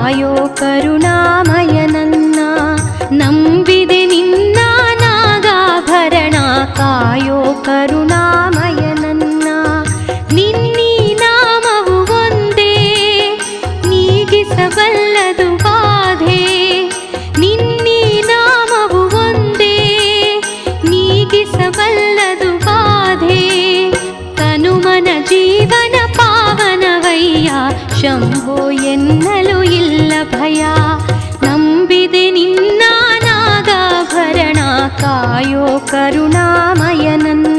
ಕಾಯೋ ಕರುಣಾಮಯ ನನ್ನ. ನಂಬಿದೆ ನಿನ್ನ ನಾಗಾಭರಣ ಕಾಯೋ ಕರುಣಾಮಯ ನನ್ನ. ನಿನ್ನೀ ನಾಮವು ಒಂದೇ ನೀಗಿಸಬಲ್ಲದು ಬಾಧೆ. ನಿನ್ನೀ ನಾಮವು ಒಂದೇ ನೀಗಿಸಬಲ್ಲದು ಬಾಧೆ. ತನುಮನ ಜೀವನ ಪಾವನವಯ್ಯ ಶಂಭೋ ಎನ್ನಲು ಇಲ್ಲ ಭಯ. ನಂಬಿದೆ ನಿನ್ನ ನಾಗಾಭರಣ ಕಾಯೋ ಕರುಣಾಮಯ ನನ್ನ.